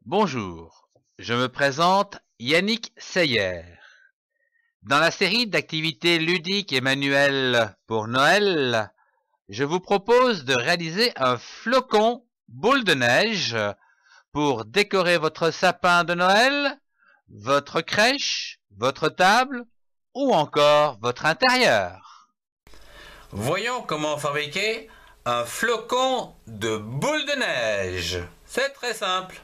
Bonjour, je me présente Yannick Seyer. Dans la série d'activités ludiques et manuelles pour Noël, je vous propose de réaliser un flocon boule de neige pour décorer votre sapin de Noël, votre crèche, votre table ou encore votre intérieur. Voyons comment fabriquer un flocon de boule de neige. C'est très simple.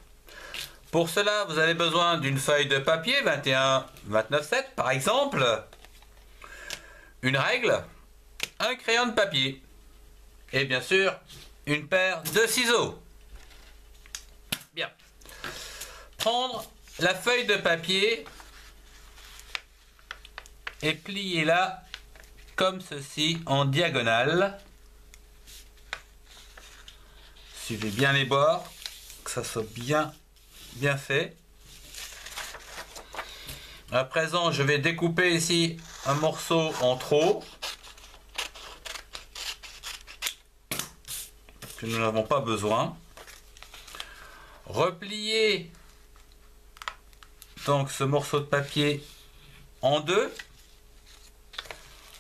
Pour cela, vous avez besoin d'une feuille de papier 21-29-7 par exemple, une règle, un crayon de papier et bien sûr une paire de ciseaux. Bien. Prendre la feuille de papier et plier-la comme ceci en diagonale. Suivez bien les bords, que ça soit bien fait. À présent, je vais découper ici un morceau en trop que nous n'avons pas besoin. Replier donc ce morceau de papier en deux.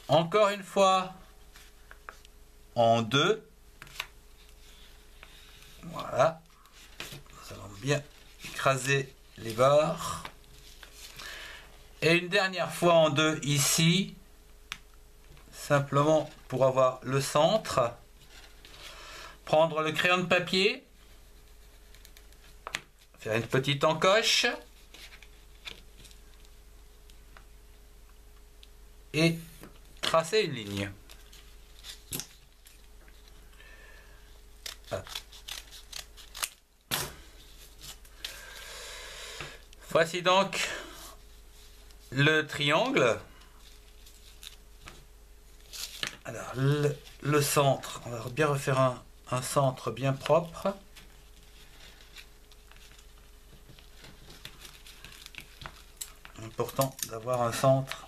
Encore une fois en deux. Voilà. Nous allons bien écraser les bords. Et une dernière fois en deux ici. Simplement pour avoir le centre. Prendre le crayon de papier. Faire une petite encoche. Et tracer une ligne. Voici donc le triangle. Alors le centre, on va bien refaire un centre bien propre. Important d'avoir un centre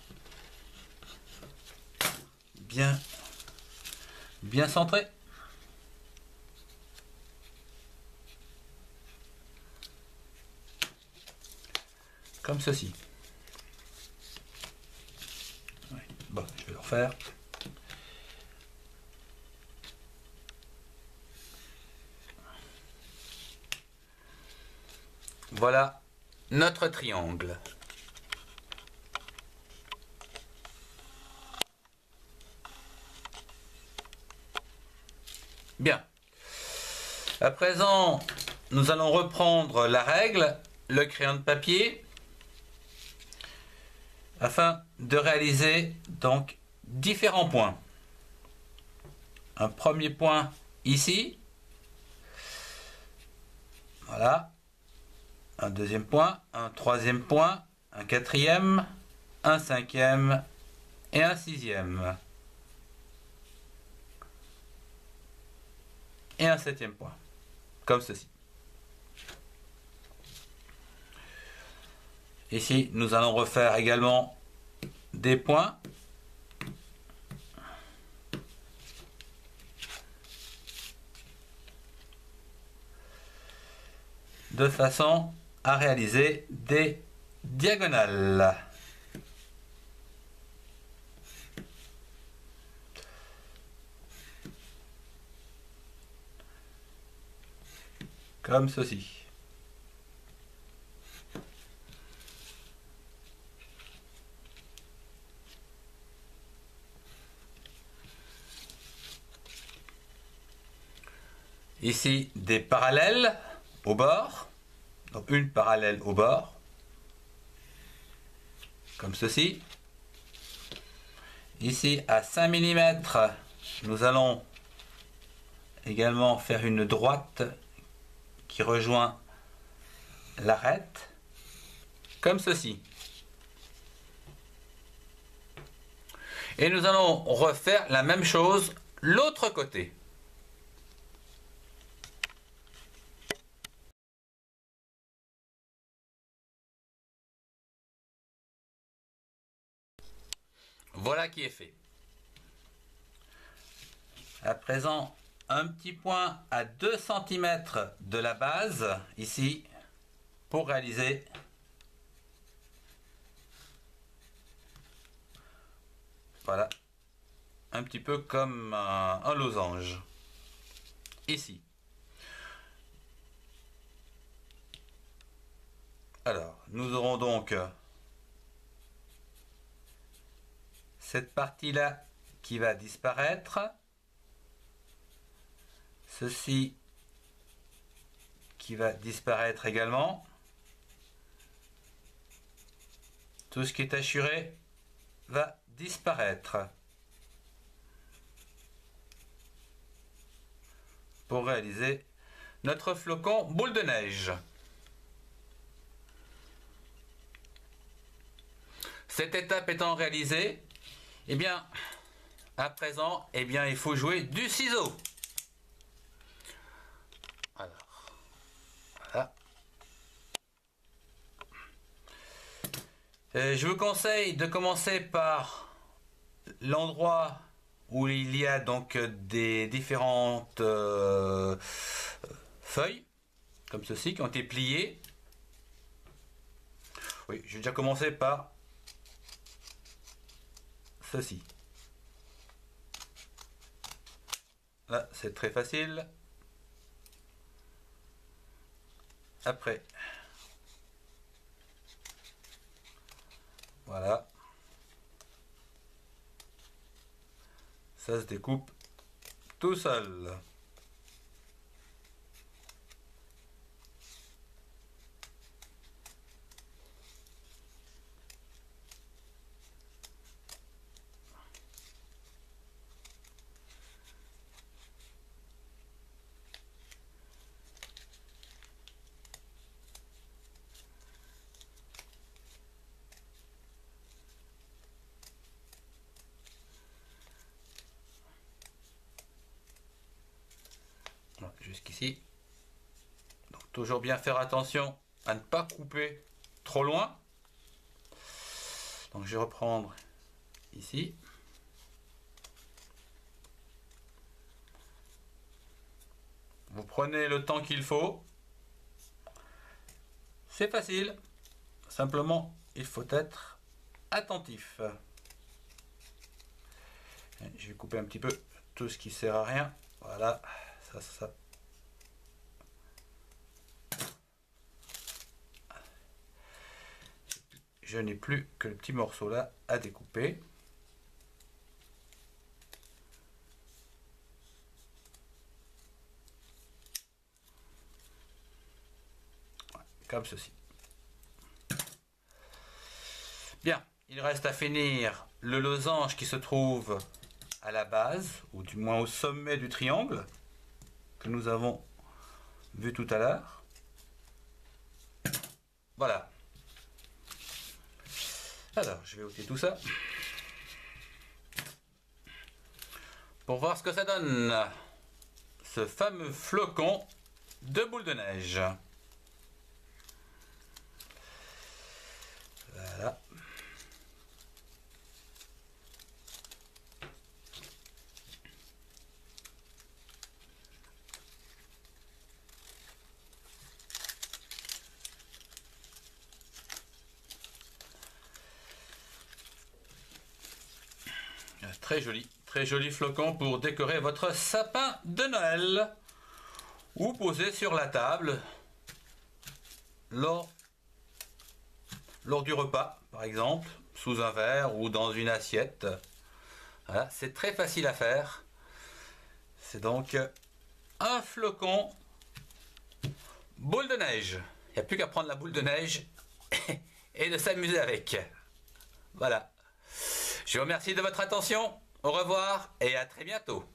bien centré. Comme ceci. Ouais. Bon, je vais le refaire. Voilà notre triangle. Bien. À présent, nous allons reprendre la règle, le crayon de papier, afin de réaliser donc différents points. Un premier point ici. Voilà. Un deuxième point, un troisième point, un quatrième, un cinquième et un sixième. Et un septième point, comme ceci. Ici, nous allons refaire également des points. De façon à réaliser des diagonales. Comme ceci. Ici, des parallèles au bord. Donc une parallèle au bord. Comme ceci. Ici, à 5 mm, nous allons également faire une droite qui rejoint l'arête. Comme ceci. Et nous allons refaire la même chose l'autre côté. Voilà qui est fait. À présent, un petit point à 2 cm de la base, ici, pour réaliser voilà, un petit peu comme un losange ici. Alors nous aurons donc cette partie là qui va disparaître, ceci qui va disparaître également, tout ce qui est hachuré va disparaître pour réaliser notre flocon boule de neige. Cette étape étant réalisée, eh bien, à présent, eh bien, il faut jouer du ciseau. Alors, voilà. Je vous conseille de commencer par l'endroit où il y a donc des différentes feuilles, comme ceci, qui ont été pliées. Oui, j'ai déjà commencé par ceci. Là, c'est très facile. Après, voilà. Ça se découpe tout seul. Jusqu'ici. Donc toujours bien faire attention à ne pas couper trop loin. Donc je vais reprendre ici. Vous prenez le temps qu'il faut. C'est facile. Simplement, il faut être attentif. Je vais couper un petit peu tout ce qui sert à rien. Voilà. Ça. Je n'ai plus que le petit morceau là à découper. Comme ceci. Bien, il reste à finir le losange qui se trouve à la base, ou du moins au sommet du triangle, que nous avons vu tout à l'heure. Voilà. Alors, je vais ôter tout ça pour voir ce que ça donne, ce fameux flocon de boule de neige. Voilà. Très joli flocon pour décorer votre sapin de Noël ou poser sur la table lors du repas, par exemple, sous un verre ou dans une assiette. Voilà, c'est très facile à faire. C'est donc un flocon boule de neige. Il n'y a plus qu'à prendre la boule de neige et de s'amuser avec. Voilà. Je vous remercie de votre attention. Au revoir et à très bientôt.